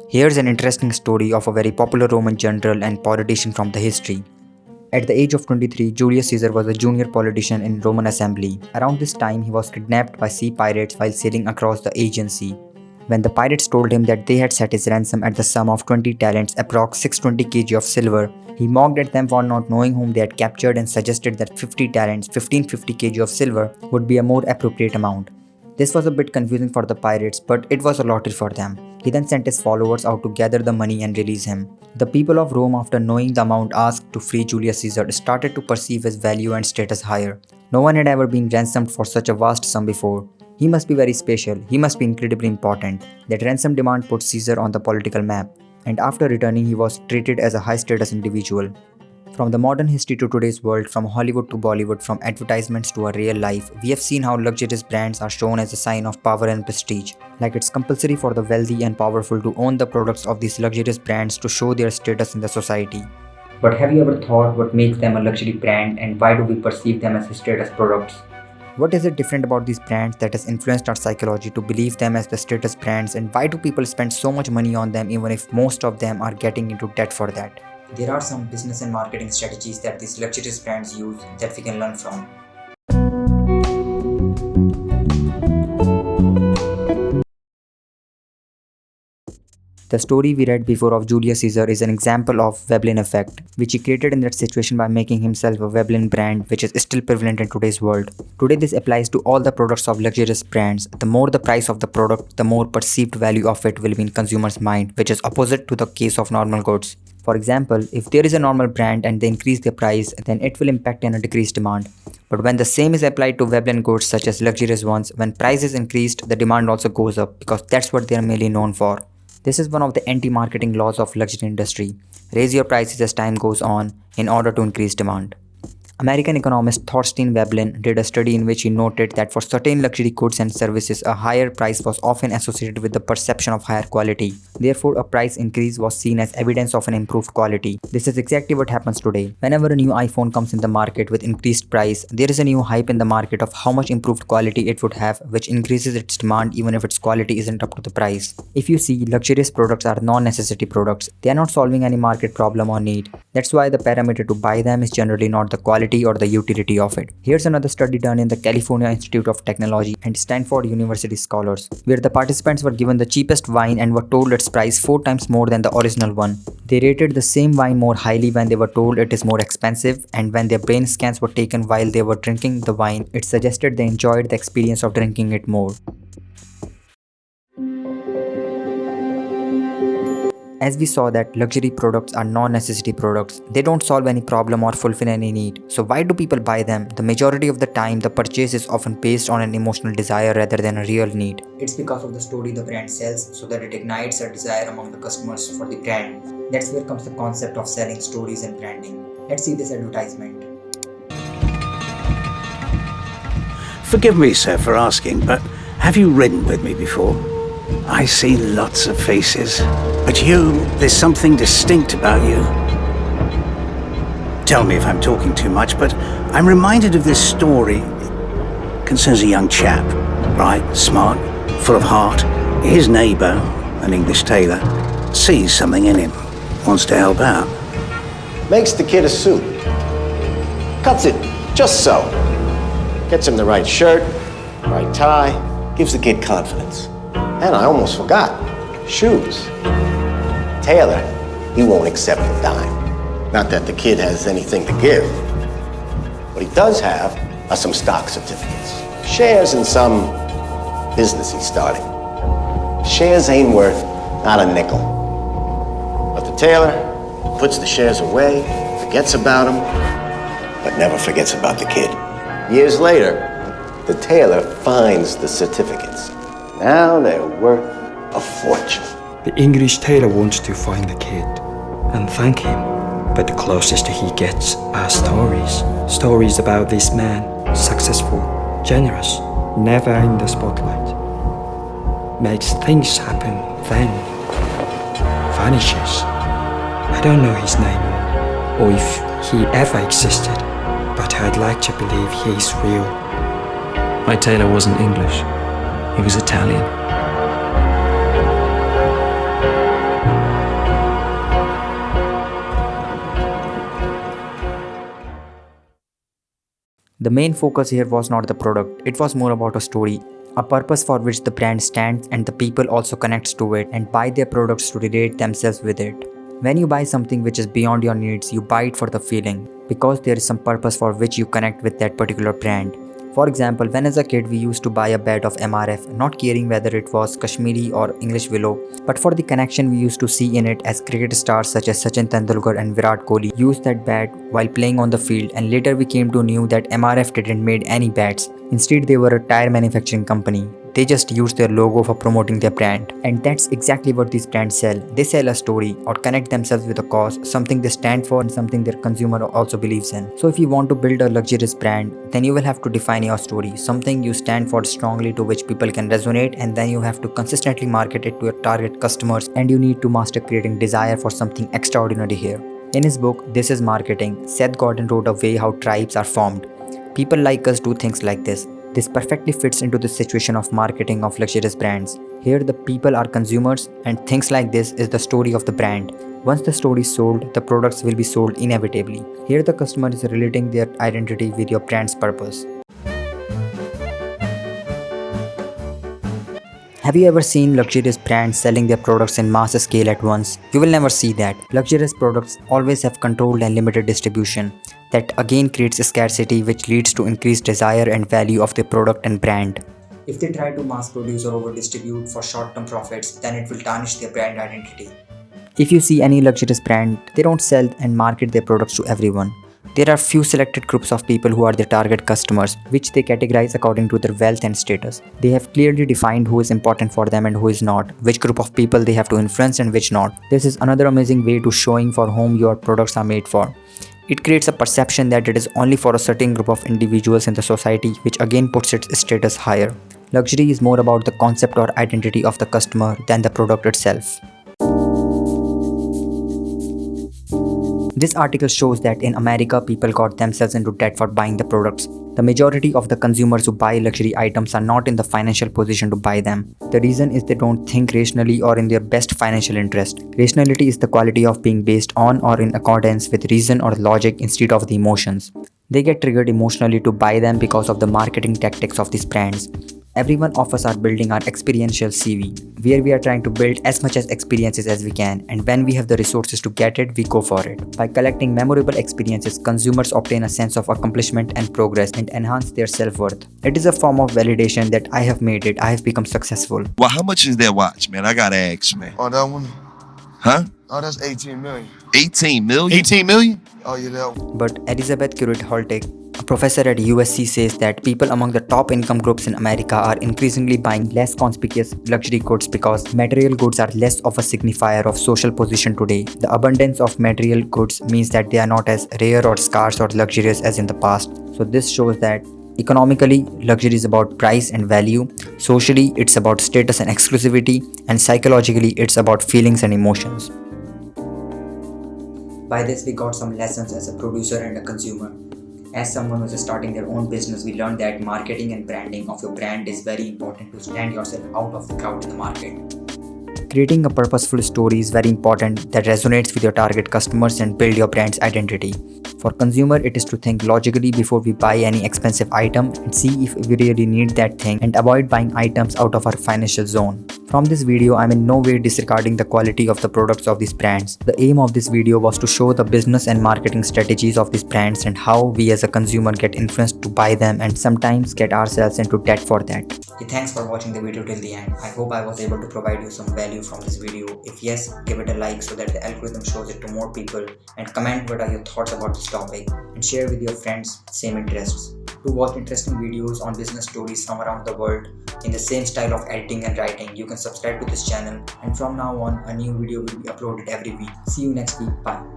Here's an interesting story of a very popular Roman general and politician from the history. At the age of 23, Julius Caesar was a junior politician in Roman assembly. Around this time, he was kidnapped by sea pirates while sailing across the Aegean Sea. When the pirates told him that they had set his ransom at the sum of 20 talents, approx 620 kg of silver, he mocked at them for not knowing whom they had captured and suggested that 50 talents, 1550 kg of silver, would be a more appropriate amount. This was a bit confusing for the pirates, but it was a lottery for them. He then sent his followers out to gather the money and release him. The people of Rome, after knowing the amount asked to free Julius Caesar, started to perceive his value and status higher. No one had ever been ransomed for such a vast sum before. He must be very special, he must be incredibly important. That ransom demand put Caesar on the political map, and after returning he was treated as a high status individual. From the modern history to today's world, from Hollywood to Bollywood, from advertisements to our real life, we have seen how luxurious brands are shown as a sign of power and prestige. Like it's compulsory for the wealthy and powerful to own the products of these luxurious brands to show their status in the society. But have you ever thought what makes them a luxury brand and why do we perceive them as status products? What is it different about these brands that has influenced our psychology to believe them as the status brands, and why do people spend so much money on them even if most of them are getting into debt for that? There are some business and marketing strategies that these luxurious brands use that we can learn from. The story we read before of Julius Caesar is an example of Veblen Effect, which he created in that situation by making himself a Veblen brand, which is still prevalent in today's world. Today this applies to all the products of luxurious brands. The more the price of the product, the more perceived value of it will be in consumers' mind, which is opposite to the case of normal goods. For example, if there is a normal brand and they increase their price, then it will impact in a decreased demand. But when the same is applied to Veblen goods such as luxurious ones, when price is increased, the demand also goes up because that's what they are mainly known for. This is one of the anti-marketing laws of luxury industry. Raise your prices as time goes on in order to increase demand. American economist Thorstein Veblen did a study in which he noted that for certain luxury goods and services, a higher price was often associated with the perception of higher quality. Therefore, a price increase was seen as evidence of an improved quality. This is exactly what happens today. Whenever a new iPhone comes in the market with increased price, there is a new hype in the market of how much improved quality it would have, which increases its demand even if its quality isn't up to the price. If you see, luxurious products are non-necessity products. They are not solving any market problem or need. That's why the parameter to buy them is generally not the quality or the utility of it. Here's another study done in the California Institute of Technology and Stanford University scholars, where the participants were given the cheapest wine and were told its price 4 times more than the original one. They rated the same wine more highly when they were told it is more expensive, and when their brain scans were taken while they were drinking the wine, it suggested they enjoyed the experience of drinking it more. As we saw that luxury products are non-necessity products, they don't solve any problem or fulfill any need. So why do people buy them? The majority of the time, the purchase is often based on an emotional desire rather than a real need. It's because of the story the brand sells, so that it ignites a desire among the customers for the brand. That's where comes the concept of selling stories and branding. Let's see this advertisement. Forgive me, sir, for asking, but have you ridden with me before? I see lots of faces, but there's something distinct about you. Tell me if I'm talking too much, but I'm reminded of this story. It concerns a young chap, bright, smart, full of heart. His neighbour, an English tailor, sees something in him, wants to help out. Makes the kid a suit. Cuts it just so. Gets him the right shirt, right tie, gives the kid confidence. And I almost forgot, shoes. Taylor, he won't accept a dime. Not that the kid has anything to give. What he does have are some stock certificates. Shares in some business he's starting. Shares ain't worth not a nickel. But the tailor puts the shares away, forgets about them, but never forgets about the kid. Years later, the tailor finds the certificates. Now they're worth a fortune. The English tailor wants to find the kid and thank him, but the closest he gets are stories. Stories about this man, successful, generous, never in the spotlight. Makes things happen, then vanishes. I don't know his name or if he ever existed, but I'd like to believe he's real. My tailor wasn't English. He was Italian. The main focus here was not the product, it was more about a story, a purpose for which the brand stands and the people also connects to it and buy their products to relate themselves with it. When you buy something which is beyond your needs, you buy it for the feeling, because there is some purpose for which you connect with that particular brand. For example, when as a kid we used to buy a bat of MRF, not caring whether it was Kashmiri or English willow, but for the connection we used to see in it as cricket stars such as Sachin Tendulkar and Virat Kohli used that bat while playing on the field, and later we came to know that MRF didn't made any bats. Instead, they were a tire manufacturing company. They just use their logo for promoting their brand. And that's exactly what these brands sell. They sell a story or connect themselves with a cause, something they stand for and something their consumer also believes in. So if you want to build a luxurious brand, then you will have to define your story, something you stand for strongly to which people can resonate, and then you have to consistently market it to your target customers, and you need to master creating desire for something extraordinary here. In his book, This is Marketing, Seth Godin wrote a way how tribes are formed. People like us do things like this. This perfectly fits into the situation of marketing of luxurious brands. Here the people are consumers, and things like this is the story of the brand. Once the story is sold, the products will be sold inevitably. Here the customer is relating their identity with your brand's purpose. Have you ever seen luxurious brands selling their products in mass scale at once? You will never see that. Luxurious products always have controlled and limited distribution. That again creates a scarcity which leads to increased desire and value of the product and brand. If they try to mass produce or over distribute for short-term profits, then it will tarnish their brand identity. If you see any luxurious brand, they don't sell and market their products to everyone. There are few selected groups of people who are their target customers, which they categorize according to their wealth and status. They have clearly defined who is important for them and who is not, which group of people they have to influence and which not. This is another amazing way to showing for whom your products are made for. It creates a perception that it is only for a certain group of individuals in the society, which again puts its status higher. Luxury is more about the concept or identity of the customer than the product itself. This article shows that in America, people got themselves into debt for buying the products. The majority of the consumers who buy luxury items are not in the financial position to buy them. The reason is they don't think rationally or in their best financial interest. Rationality is the quality of being based on or in accordance with reason or logic instead of the emotions. They get triggered emotionally to buy them because of the marketing tactics of these brands. Every one of us are building our experiential CV, where we are trying to build as much as experiences as we can, and when we have the resources to get it, we go for it. By collecting memorable experiences, consumers obtain a sense of accomplishment and progress and enhance their self-worth. It is a form of validation that I have made it, I have become successful. Well, how much is that watch, man? I gotta ask, man. Oh, that one? Huh? Oh, that's 18 million. 18 million? 18 million? Oh, yeah, that one. But Elizabeth Currid-Haltic, a professor at USC, says that people among the top income groups in America are increasingly buying less conspicuous luxury goods because material goods are less of a signifier of social position today. The abundance of material goods means that they are not as rare or scarce or luxurious as in the past. So this shows that economically, luxury is about price and value. Socially, it's about status and exclusivity. And psychologically, it's about feelings and emotions. By this, we got some lessons as a producer and a consumer. As someone who is starting their own business, we learned that marketing and branding of your brand is very important to stand yourself out of the crowd in the market. Creating a purposeful story is very important that resonates with your target customers and build your brand's identity. For consumer, it is to think logically before we buy any expensive item and see if we really need that thing and avoid buying items out of our financial zone. From this video, I'm in no way disregarding the quality of the products of these brands. The aim of this video was to show the business and marketing strategies of these brands and how we as a consumer get influenced to buy them and sometimes get ourselves into debt for that. Thanks for watching the video till the end. I hope I was able to provide you some value from this video. If yes, give it a like so that the algorithm shows it to more people, and comment what are your thoughts about this topic and share with your friends same interests. To watch interesting videos on business stories from around the world in the same style of editing and writing, you can subscribe to this channel, and from now on a new video will be uploaded every week. See you next week. Bye.